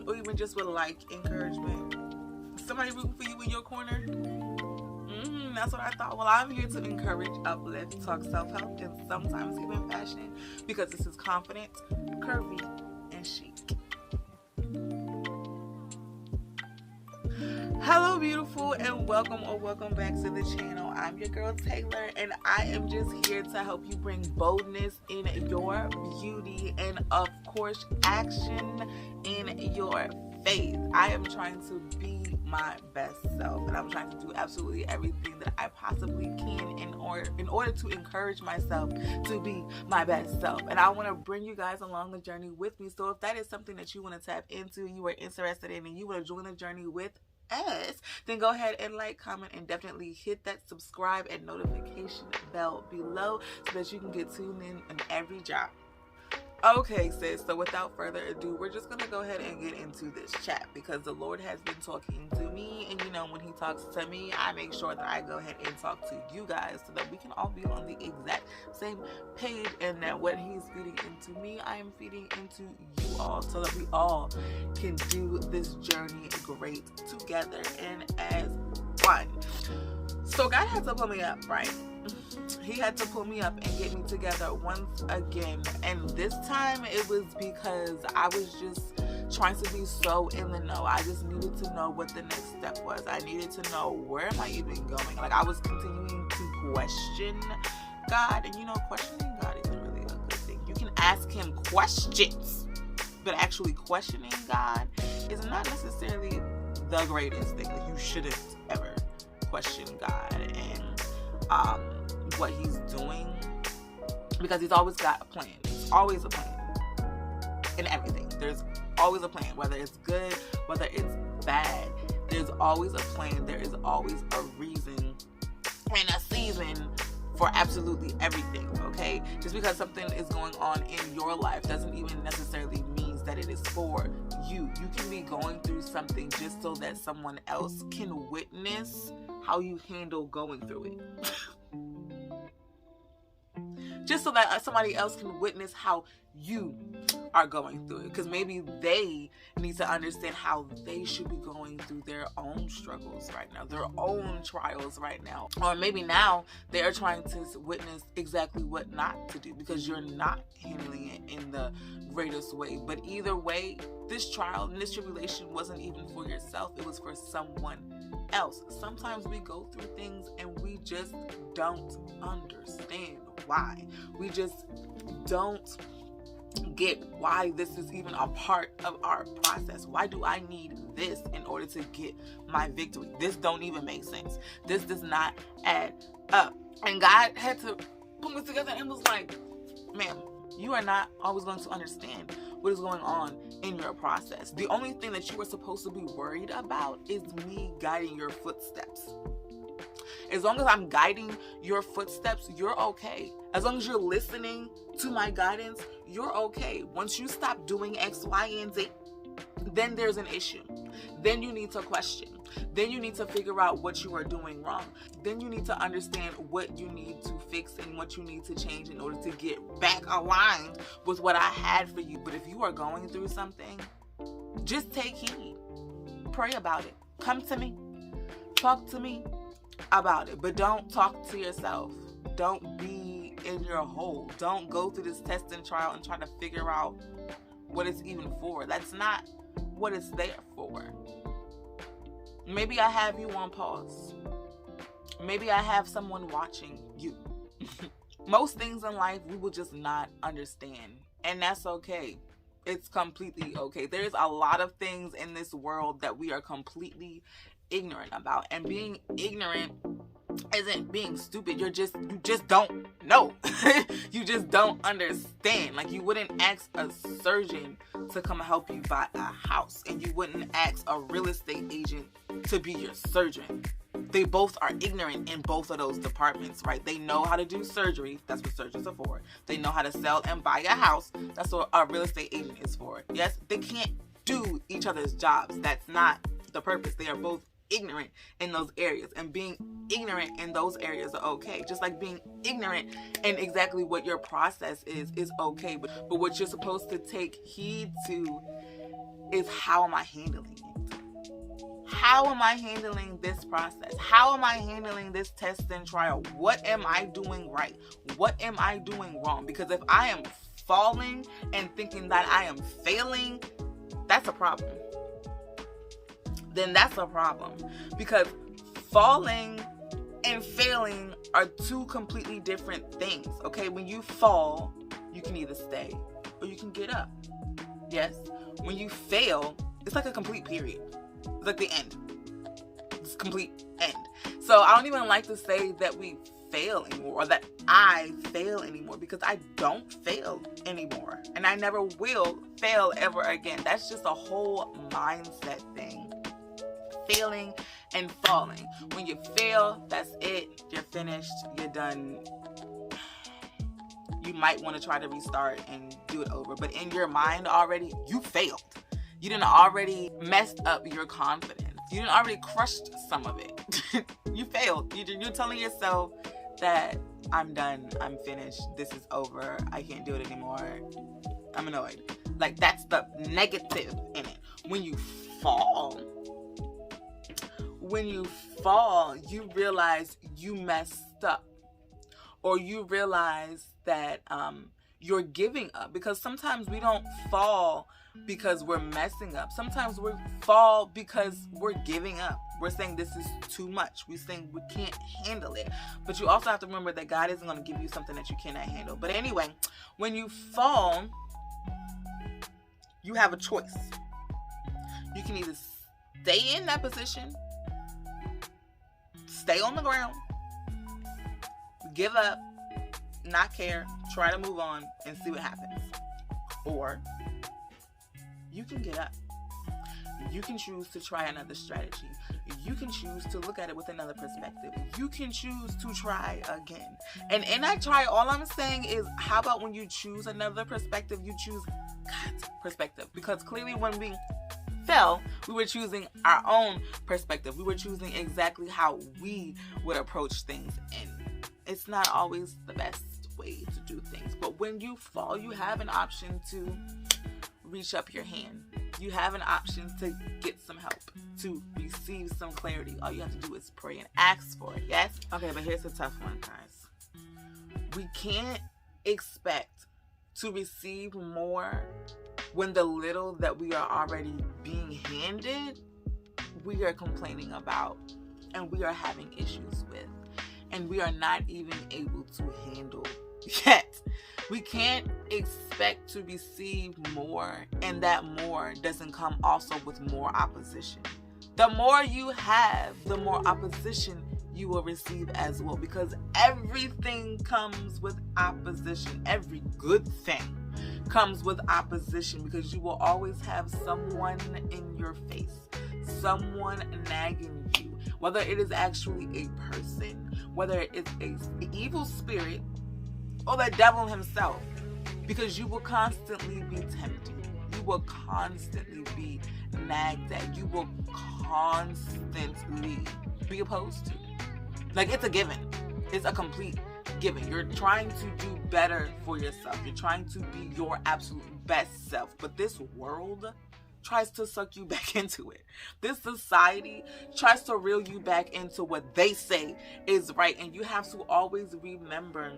or even just would like encouragement. Somebody rooting for you in your corner. That's what I thought. Well, I'm here to encourage, uplift, talk self-help, and sometimes even fashion, because this is confident, curvy, and chic. Hello, beautiful, and welcome back to the channel. I'm your girl Taylor, and I am just here to help you bring boldness in your beauty and, of course, action in your faith. I am trying to be my best self, and I'm trying to do absolutely everything that I possibly can in order to encourage myself to be my best self. And I want to bring you guys along the journey with me. So if that is something that you want to tap into, you are interested in, and you want to join the journey with us, then go ahead and like, comment, and definitely hit that subscribe and notification bell below so that you can get tuned in on every drop. Okay, sis, so without further ado, we're just going to go ahead and get into this chat, because the Lord has been talking to me, and you know, when he talks to me, I make sure that I go ahead and talk to you guys so that we can all be on the exact same page, and that what he's feeding into me, I am feeding into you all, so that we all can do this journey great together and as one. So God had to pull me up, right? He had to pull me up and get me together once again, and this time it was because I was just trying to be so in the know. I just needed to know what the next step was. I needed to know, where am I even going? Like, I was continuing to question God, and you know, questioning God isn't really a good thing. You can ask him questions, but actually questioning God is not necessarily the greatest thing. Like, you shouldn't ever question God and what he's doing, because he's always got a plan. There's always a plan in everything. There's always a plan, whether it's good, whether it's bad. There's always a plan. There is always a reason and a season for absolutely everything, okay? Just because something is going on in your life doesn't even necessarily mean that it is for you. You can be going through something just so that someone else can witness how you handle going through it. Just so that somebody else can witness how you are going through it. Because maybe they need to understand how they should be going through their own struggles right now, their own trials right now. Or maybe now they are trying to witness exactly what not to do, because you're not handling it in the greatest way. But either way, this trial and this tribulation wasn't even for yourself. It was for someone else. Sometimes we go through things and we just don't understand why. We just don't get why this is even a part of our process. Why do I need this in order to get my victory? This don't even make sense. This does not add up. And God had to put me together and was like, ma'am, you are not always going to understand what is going on in your process. The only thing that you are supposed to be worried about is me guiding your footsteps. As long as I'm guiding your footsteps, you're okay. As long as you're listening to my guidance, you're okay. Once you stop doing X, Y, and Z, then there's an issue. Then you need to question. Then you need to figure out what you are doing wrong. Then you need to understand what you need to fix and what you need to change in order to get back aligned with what I had for you. But if you are going through something, just take heed. Pray about it. Come to me. Talk to me about it. But don't talk to yourself. Don't be in your hole. Don't go through this test and trial and try to figure out what it's even for. That's not what it's there for. Maybe I have you on pause. Maybe I have someone watching you. Most things in life we will just not understand, and that's okay. It's completely okay. There's a lot of things in this world that we are completely ignorant about, and being ignorant isn't being stupid. You just don't know. You just don't understand. Like, you wouldn't ask a surgeon to come help you buy a house, and you wouldn't ask a real estate agent to be your surgeon. They both are ignorant in both of those departments, right? They know how to do surgery. That's what surgeons are for. They know how to sell and buy a house. That's what a real estate agent is for. Yes, they can't do each other's jobs. That's not the purpose. They are both ignorant in those areas, and being ignorant in those areas are okay. Just like being ignorant in exactly what your process is okay. But what you're supposed to take heed to is how am I handling it? How am I handling this process? How am I handling this test and trial? What am I doing right? What am I doing wrong? Because if I am falling and thinking that I am failing, that's a problem. Then that's a problem. Because falling and failing are two completely different things, okay? When you fall, you can either stay or you can get up. Yes? When you fail, it's like a complete period. It's like the end. It's complete end. So I don't even like to say that we fail anymore or that I fail anymore, because I don't fail anymore. And I never will fail ever again. That's just a whole mindset thing. Failing and falling. When you fail, that's it. You're finished. You're done. You might want to try to restart and do it over. But in your mind already, you failed. You didn't already messed up your confidence. You didn't already crushed some of it. You failed. You're telling yourself that I'm done. I'm finished. This is over. I can't do it anymore. I'm annoyed. Like, that's the negative in it. When you fall, you realize you messed up. Or you realize that you're giving up. Because sometimes we don't fall because we're messing up. Sometimes we fall because we're giving up. We're saying this is too much. We're saying we can't handle it. But you also have to remember that God isn't going to give you something that you cannot handle. But anyway, when you fall, you have a choice. You can either stay in that position, stay on the ground, give up, not care, try to move on, and see what happens. Or you can get up. You can choose to try another strategy. You can choose to look at it with another perspective. You can choose to try again. And in that try, all I'm saying is, how about when you choose another perspective, you choose God's perspective? Because clearly when we fell, we were choosing our own perspective. We were choosing exactly how we would approach things. And it's not always the best way to do things. But when you fall, you have an option to reach up your hand. You have an option to get some help, to receive some clarity. All you have to do is pray and ask for it. Yes? Okay, but here's a tough one, guys. We can't expect to receive more when the little that we are already being handed, we are complaining about and we are having issues with, and we are not even able to handle yet. We can't expect to receive more, and that more doesn't come also with more opposition. The more you have, the more opposition you will receive as well, because everything comes with opposition. Every good thing comes with opposition, because you will always have someone in your face, someone nagging you, whether it is actually a person, whether it is an evil spirit, or the devil himself, because you will constantly be tempted. You will constantly be nagged at. You will constantly be opposed to. Like, it's a given. It's a complete given. You're trying to do better for yourself. You're trying to be your absolute best self. But this world tries to suck you back into it. This society tries to reel you back into what they say is right. And you have to always remember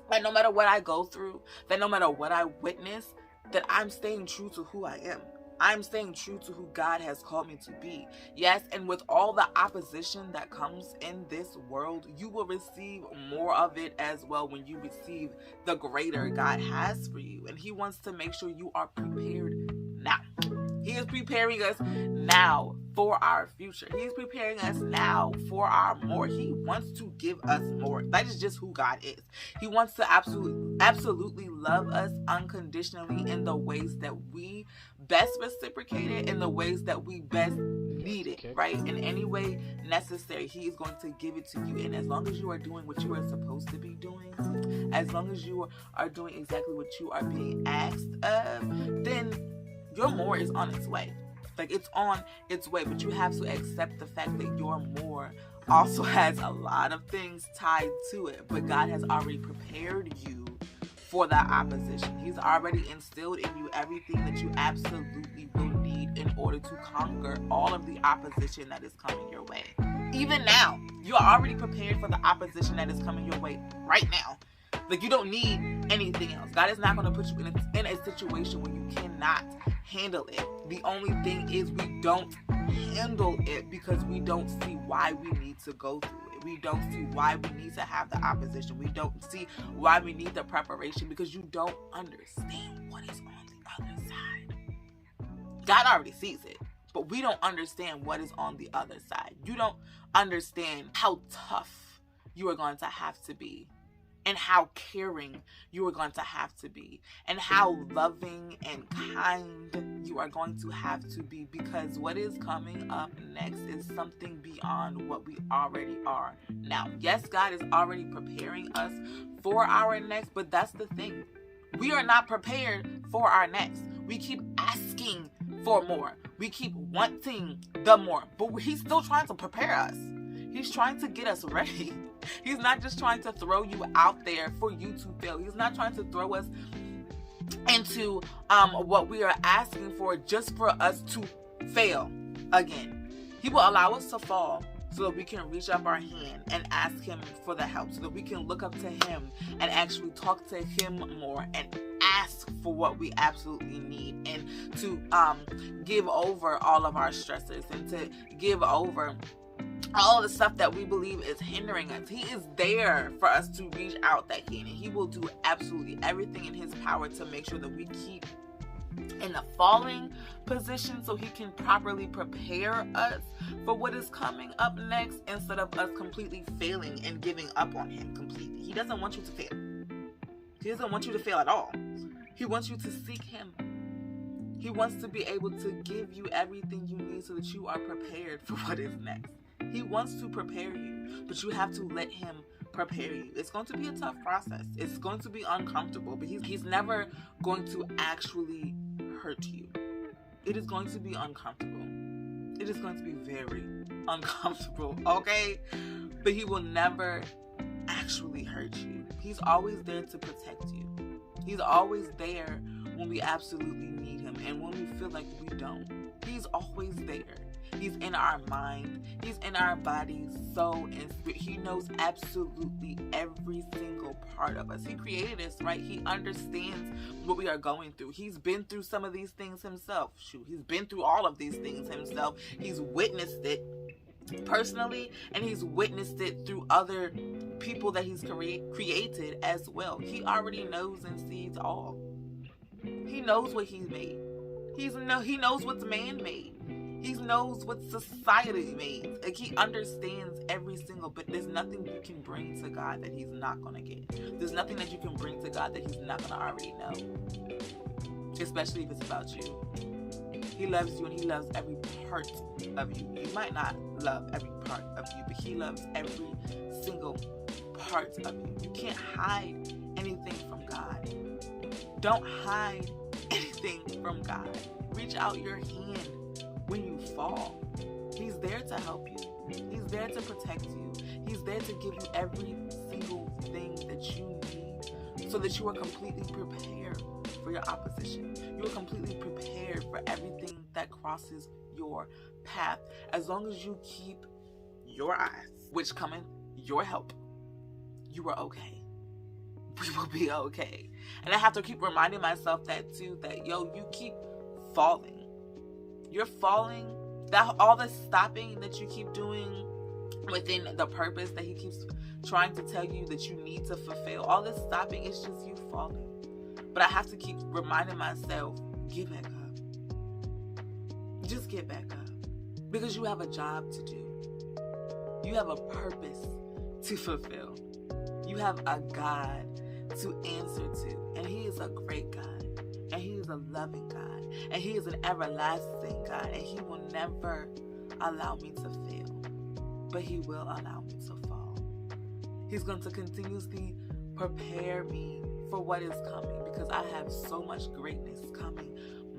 that no matter what I go through, that no matter what I witness, that I'm staying true to who I am. I'm staying true to who God has called me to be. Yes, and with all the opposition that comes in this world, you will receive more of it as well when you receive the greater God has for you. And He wants to make sure you are prepared now. He is preparing us now for our future. He is preparing us now for our more. He wants to give us more. That is just who God is. He wants to absolutely love us unconditionally in the ways that we best reciprocate it, in the ways that we best need it, right? In any way necessary, He is going to give it to you. And as long as you are doing what you are supposed to be doing, as long as you are doing exactly what you are being asked of, then your more is on its way. Like, it's on its way, but you have to accept the fact that your more also has a lot of things tied to it. But God has already prepared you for that opposition. He's already instilled in you everything that you absolutely will need in order to conquer all of the opposition that is coming your way. Even now, you're already prepared for the opposition that is coming your way right now. Like, you don't need anything else. God is not going to put you in a situation where you cannot handle it. The only thing is we don't handle it because we don't see why we need to go through it. We don't see why we need to have the opposition. We don't see why we need the preparation because you don't understand what is on the other side. God already sees it, but we don't understand what is on the other side. You don't understand how tough you are going to have to be, and how caring you are going to have to be, and how loving and kind you are going to have to be, because what is coming up next is something beyond what we already are. Now, yes, God is already preparing us for our next, but that's the thing. We are not prepared for our next. We keep asking for more. We keep wanting the more, but he's still trying to prepare us. He's trying to get us ready. He's not just trying to throw you out there for you to fail. He's not trying to throw us into what we are asking for just for us to fail again. He will allow us to fall so that we can reach up our hand and ask him for the help, so that we can look up to him and actually talk to him more and ask for what we absolutely need, and to give over all of our stressors, and to give over all the stuff that we believe is hindering us. He is there for us to reach out that hand, and he will do absolutely everything in his power to make sure that we keep in the falling position so he can properly prepare us for what is coming up next, instead of us completely failing and giving up on him completely. He doesn't want you to fail. He doesn't want you to fail at all. He wants you to seek him. He wants to be able to give you everything you need so that you are prepared for what is next. He wants to prepare you, but you have to let him prepare you. It's going to be a tough process. It's going to be uncomfortable, but he's never going to actually hurt you. It is going to be uncomfortable. It is going to be very uncomfortable, okay? But he will never actually hurt you. He's always there to protect you. He's always there when we absolutely need him, and when we feel like we don't. He's always there. He's in our mind. He's in our body, soul, and spirit. He knows absolutely every single part of us. He created us, right? He understands what we are going through. He's been through some of these things himself. Shoot, he's been through all of these things himself. He's witnessed it personally, and he's witnessed it through other people that he's created as well. He already knows and sees all. He knows what he's made. He knows what's man-made. He knows what society made. Like, he understands every single bit. There's nothing you can bring to God that he's not going to get. There's nothing that you can bring to God that he's not going to already know. Especially if it's about you. He loves you, and he loves every part of you. You might not love every part of you, but he loves every single part of you. You can't hide anything from God. Don't hide anything from God. Reach out your hand when you fall. He's there to help you. He's there to protect you. He's there to give you every single thing that you need so that you are completely prepared for your opposition. You are completely prepared for everything that crosses your path. As long as you keep your eyes, which cometh your help, you are okay. We will be okay. And I have to keep reminding myself that too, that you keep falling. You're falling. That all the stopping that you keep doing within the purpose that he keeps trying to tell you that you need to fulfill, all this stopping is just you falling. But I have to keep reminding myself, get back up. Just get back up. Because you have a job to do. You have a purpose to fulfill. You have a God to answer to. And he is a great God. And he is a loving God. And he is an everlasting God. And he will never allow me to fail. But he will allow me to fall. He's going to continuously prepare me for what is coming. Because I have so much greatness coming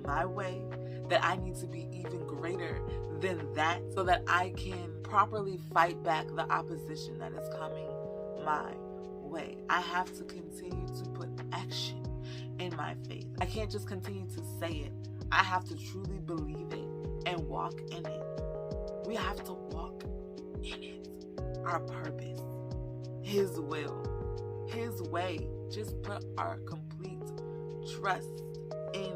my way that I need to be even greater than that, so that I can properly fight back the opposition that is coming my way. I have to continue to put action in my faith. I can't just continue to say it. I have to truly believe it. walk in it. We have to walk in it. Our purpose, His will, His way. Just put our complete trust in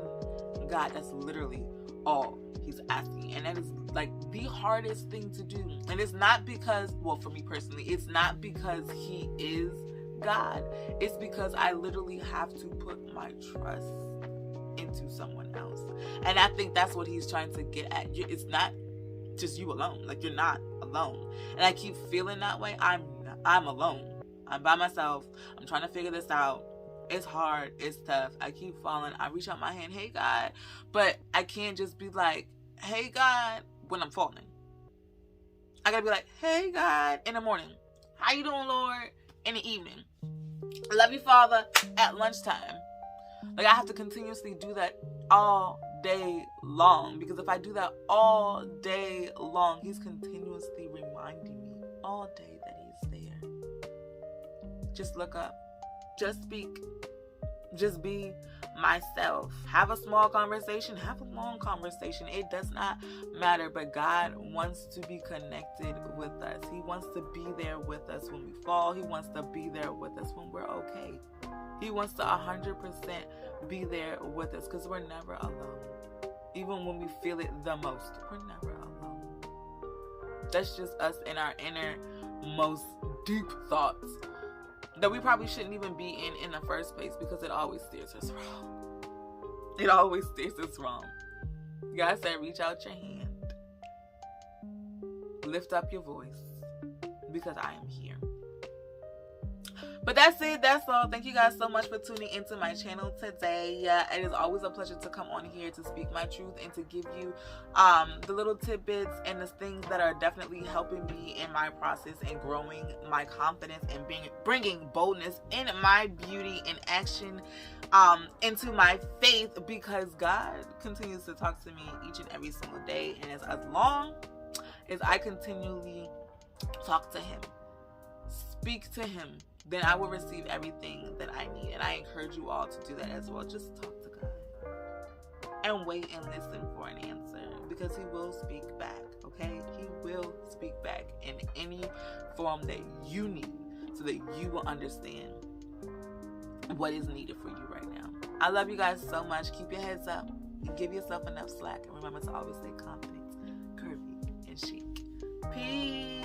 God. That's literally all He's asking. And that is like the hardest thing to do. And it's not because, well, for me personally, it's not because He is God. It's because I literally have to put my trust into someone else. And I think that's what He's trying to get at. It's not just you alone. Like, you're not alone. And I keep feeling that way. I'm alone. I'm by myself. I'm trying to figure this out. It's hard. It's tough. I keep falling. I reach out my hand, hey God. But I can't just be like, hey God, when I'm falling. I gotta be like, hey God, in the morning. How you doing, Lord? In the evening. I love you, Father, at lunchtime. Like, I have to continuously do that all day long. Because if I do that all day long, He's continuously reminding me all day that He's there. Just look up. Just speak. Just be myself. Have a small conversation. Have a long conversation. It does not matter. But God wants to be connected with us. He wants to be there with us when we fall. He wants to be there with us when we're okay. He wants to 100% be there with us, because we're never alone. Even when we feel it the most, we're never alone. That's just us in our innermost deep thoughts that we probably shouldn't even be in the first place, because it always steers us wrong. It always steers us wrong. God said, reach out your hand. Lift up your voice, because I am here. But that's it. That's all. Thank you guys so much for tuning into my channel today. It is always a pleasure to come on here to speak my truth and to give you the little tidbits and the things that are definitely helping me in my process and growing my confidence and bringing boldness in my beauty and action into my faith, because God continues to talk to me each and every single day. And as long as I continually talk to Him, speak to Him, then I will receive everything that I need. And I encourage you all to do that as well. Just talk to God and wait and listen for an answer, because He will speak back, okay? He will speak back in any form that you need, so that you will understand what is needed for you right now. I love you guys so much. Keep your heads up and give yourself enough slack. And remember to always stay confident, curvy, and chic. Peace.